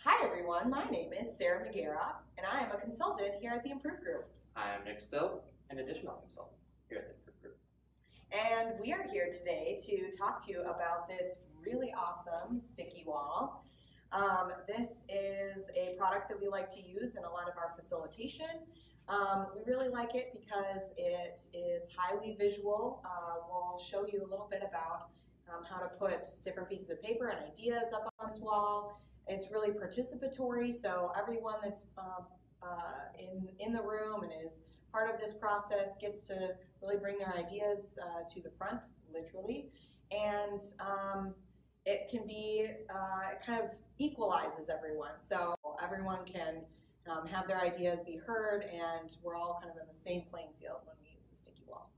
Hi everyone, my name is Sarah Magera, and I am a consultant here at the Improve Group. I am Nick Still, an additional consultant here at the Improve Group. And we are here today to talk to you about this really awesome sticky wall. This is a product that we like to use in a lot of our facilitation. We really like it because it is highly visual. We'll show you a little bit about how to put different pieces of paper and ideas up on this wall. It's really participatory, so everyone that's in the room and is part of this process gets to really bring their ideas to the front, literally. And it can be, it kind of equalizes everyone. So everyone can have their ideas be heard, and we're all kind of in the same playing field when we use the sticky wall.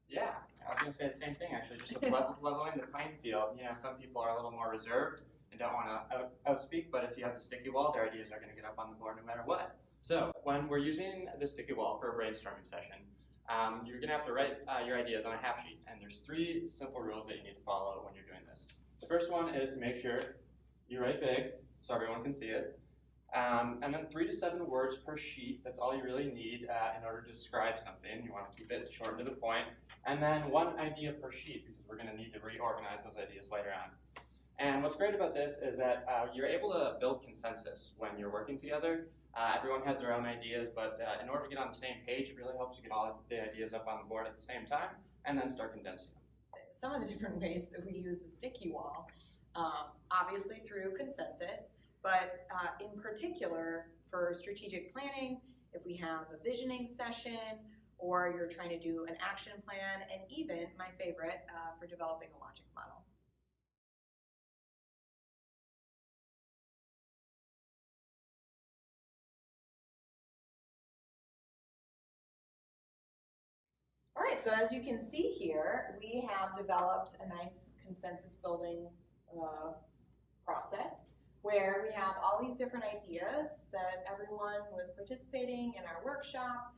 Yeah, I was going to say the same thing actually, just leveling the playing field. You know, some people are a little more reserved and don't want to outspeak, but if you have the sticky wall, their ideas are going to get up on the board no matter what. So when we're using the sticky wall for a brainstorming session, you're going to have to write your ideas on a half sheet, and there's 3 simple rules that you need to follow when you're doing this. The first one is to make sure you write big so everyone can see it. And then 3 to 7 words per sheet. That's all you really need in order to describe something. You want to keep it short and to the point. And then 1 idea per sheet, because we're going to need to reorganize those ideas later on. And what's great about this is that you're able to build consensus when you're working together. Everyone has their own ideas, but in order to get on the same page, it really helps you get all the ideas up on the board at the same time and then start condensing them. Some of the different ways that we use the sticky wall, obviously through consensus, but in particular for strategic planning, if we have a visioning session or you're trying to do an action plan, and even my favorite for developing a logic model. All right, so as you can see here, we have developed a nice consensus building process where we have all these different ideas that everyone who was participating in our workshop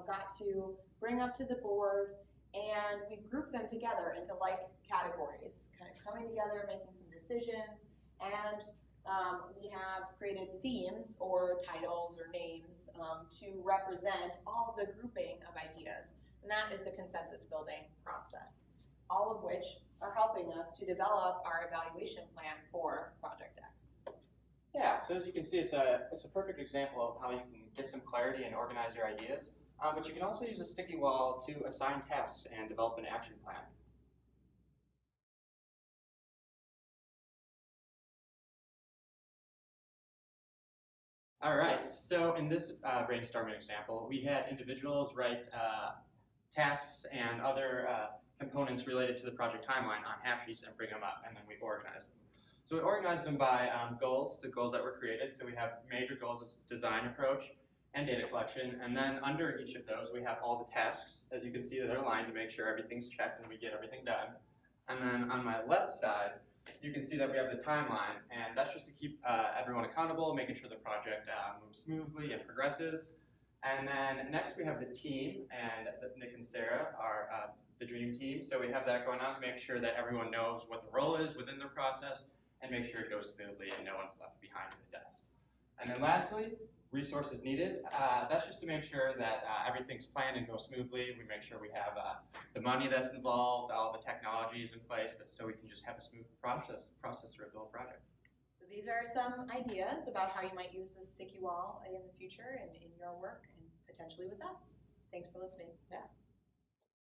got to bring up to the board, and we grouped them together into like categories, kind of coming together, making some decisions, and we have created themes or titles or names to represent all of the grouping of ideas. And that is the consensus building process, all of which are helping us to develop our evaluation plan for Project X. Yeah, so as you can see, it's a perfect example of how you can get some clarity and organize your ideas. But you can also use a sticky wall to assign tasks and develop an action plan. All right, so in this brainstorming example, we had individuals write tasks and other components related to the project timeline on half sheets and bring them up, and then we organize them. So we organized them by goals, the goals that were created. So we have major goals as design approach and data collection, and then under each of those we have all the tasks. As you can see, they're aligned to make sure everything's checked and we get everything done. And then on my left side, you can see that we have the timeline, and that's just to keep everyone accountable, making sure the project moves smoothly and progresses. And then next we have the team, and Nick and Sarah are the dream team. So we have that going on to make sure that everyone knows what the role is within their process and make sure it goes smoothly and no one's left behind in the desk. And then lastly, resources needed. That's just to make sure that everything's planned and goes smoothly. We make sure we have the money that's involved, all the technologies in place, so we can just have a smooth process through the whole project. So these are some ideas about how you might use this sticky wall in the future and in your work and potentially with us. Thanks for listening. Yeah.